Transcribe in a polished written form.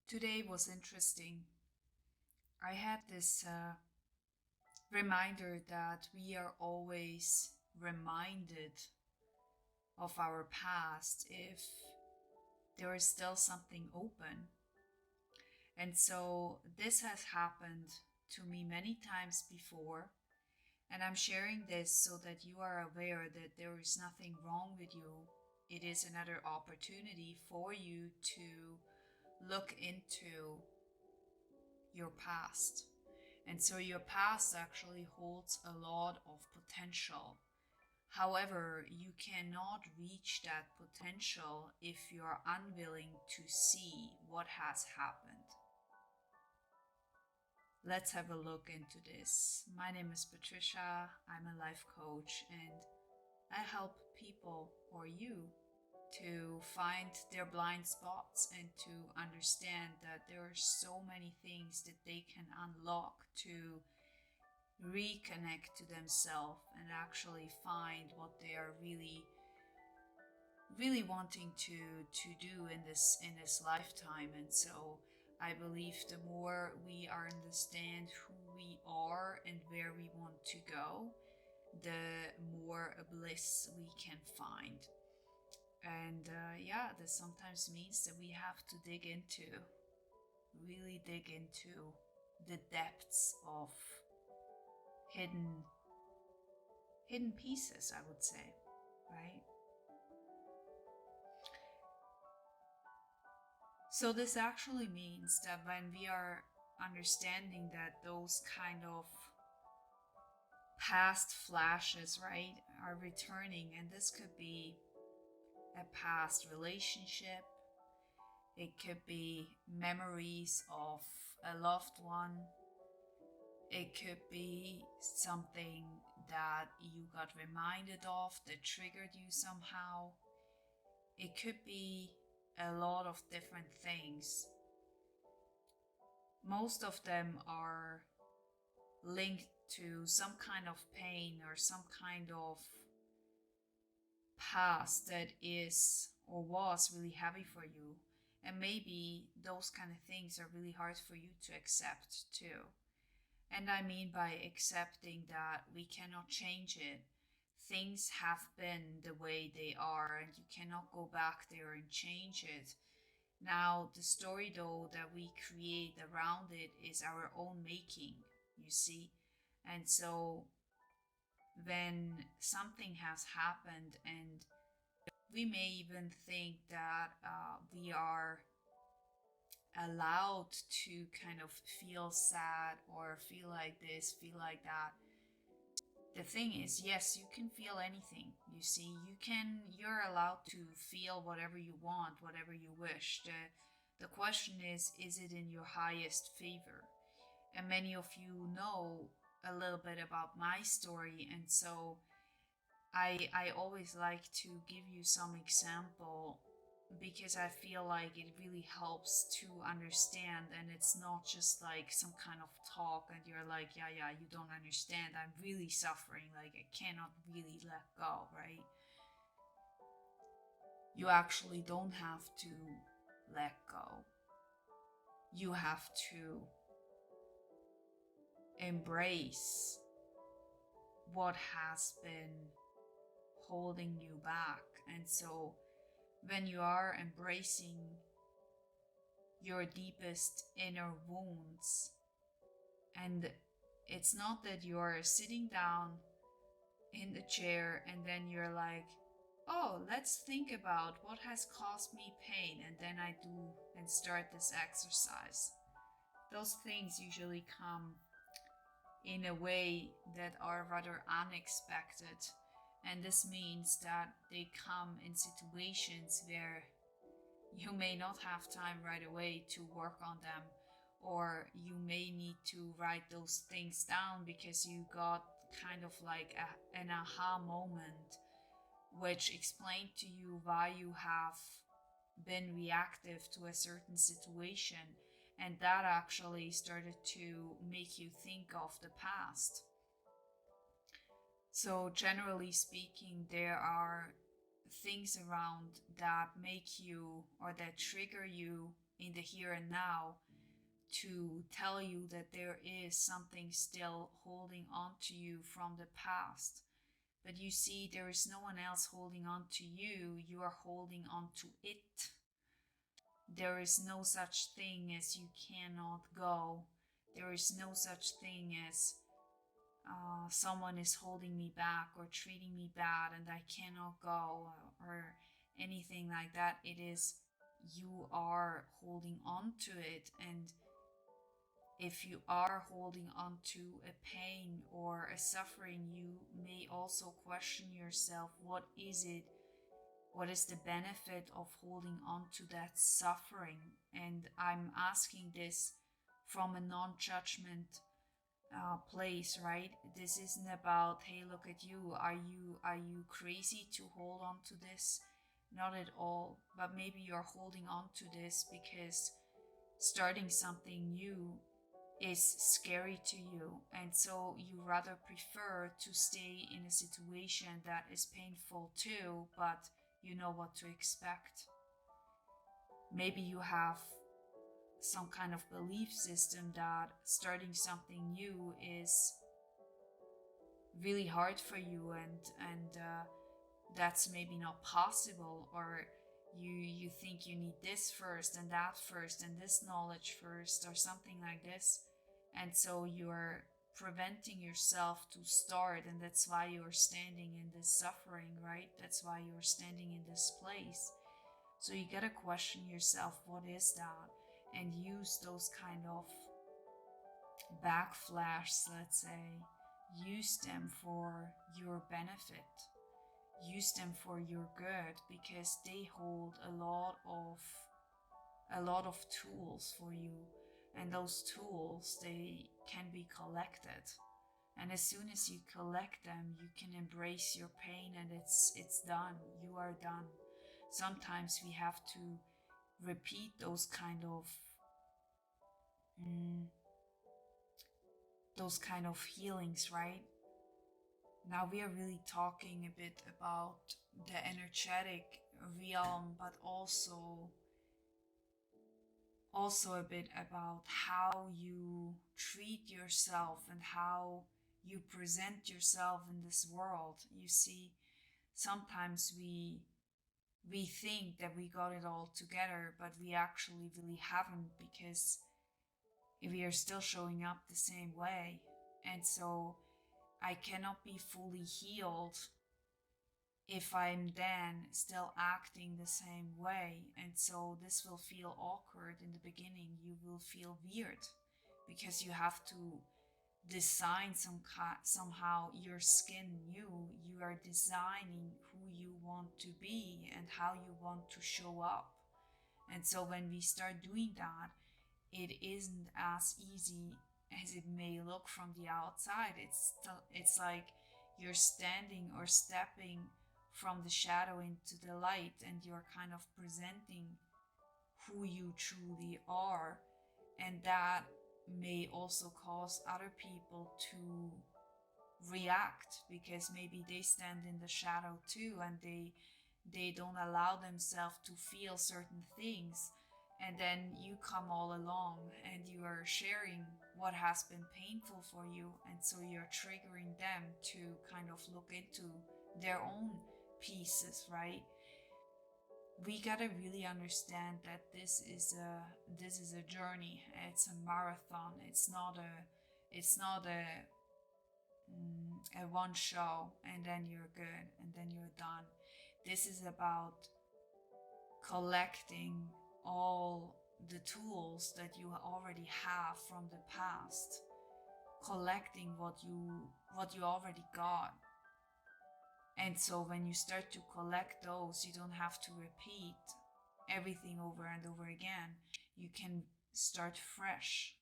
Today was interesting. I had this reminder that we are always reminded of our past if there is still something open. And so this has happened to me many times before. And I'm sharing this so that you are aware that there is nothing wrong with you. It is another opportunity for you to look into your past. And so your past actually holds a lot of potential. However, you cannot reach that potential if you're unwilling to see what has happened. Let's have a look into this. My name is Patricia. I'm a life coach and I help people or you to find their blind spots and to understand that there are so many things that they can unlock to reconnect to themselves and actually find what they are really wanting to do in this lifetime. And so I believe the more we understand who we are and where we want to go, the more bliss we can find. And yeah, this sometimes means that we have to really dig into the depths of hidden hidden pieces, I would say, right? So this actually means that when we are understanding that those kind of past flashes, right, are returning, and this could be a past relationship, it could be memories of a loved one, it could be something that you got reminded of that triggered you somehow. It could be a lot of different things. Most of them are linked to some kind of pain or some kind of past that is or was really heavy for you. And maybe those kind of things are really hard for you to accept too. And I mean by accepting that we cannot change it. Things have been the way they are, and you cannot go back there and change it. Now, the story though that we create around it is our own making, you see. And so when something has happened, and we may even think that we are allowed to kind of feel sad or feel like this, feel like that. The thing is, yes, you can feel anything. You see, you're allowed to feel whatever you want, whatever you wish. The question is it in your highest favor? And many of you know a little bit about my story, and so I always like to give you some example because I feel like it really helps to understand, and it's not just like some kind of talk and you're like, yeah, you don't understand. I'm really suffering, like I cannot really let go, right? You actually don't have to let go. You have to embrace what has been holding you back. And so when you are embracing your deepest inner wounds, and it's not that you're sitting down in the chair and then you're like, oh, let's think about what has caused me pain, and then I do and start this exercise. Those things usually come in a way that are rather unexpected. And this means that they come in situations where you may not have time right away to work on them, or you may need to write those things down because you got kind of like an aha moment, which explained to you why you have been reactive to a certain situation, and that actually started to make you think of the past. So generally speaking, there are things around that make you or that trigger you in the here and now to tell you that there is something still holding on to you from the past. But you see, there is no one else holding on to you. You are holding on to it. There is no such thing as you cannot go. There is no such thing as someone is holding me back or treating me bad and I cannot go or anything like that. It is you are holding on to it. And if you are holding on to a pain or a suffering, you may also question yourself, what is it? What is the benefit of holding on to that suffering? And I'm asking this from a non-judgment place, right? This isn't about, hey, look at you. Are you crazy to hold on to this? Not at all. But maybe you're holding on to this because starting something new is scary to you, and so you rather prefer to stay in a situation that is painful too, but you know what to expect. Maybe you have some kind of belief system that starting something new is really hard for you, and that's maybe not possible, or you think you need this first and that first and this knowledge first or something like this, and so you're preventing yourself to start, and that's why you're standing in this suffering, right? That's why you're standing in this place. So you gotta question yourself, what is that? And use those kind of backflashes, let's say, use them for your benefit. Use them for your good, because they hold a lot of tools for you, and those tools, they can be collected, and as soon as you collect them, you can embrace your pain, and it's done. You are done. Sometimes we have to repeat those kind of healings, right? Now we are really talking a bit about the energetic realm, but also a bit about how you treat yourself and how you present yourself in this world. You see, sometimes we think that we got it all together, but we actually really haven't, because we are still showing up the same way. And so I cannot be fully healed if I'm then still acting the same way. And so this will feel awkward in the beginning. You will feel weird because you have to design somehow your skin new. You are designing who you want to be and how you want to show up. And so when we start doing that, it isn't as easy as it may look from the outside. It's like you're standing or stepping from the shadow into the light, and you're kind of presenting who you truly are. And that may also cause other people to react, because maybe they stand in the shadow too, and they don't allow themselves to feel certain things. And then you come all along and you are sharing what has been painful for you, and so you're triggering them to kind of look into their own pieces, right? We gotta really understand that this is a journey. It's a marathon. It's not a one show and then you're good and then you're done. This is about collecting all the tools that you already have from the past, collecting what you already got. And so when you start to collect those, you don't have to repeat everything over and over again. You can start fresh.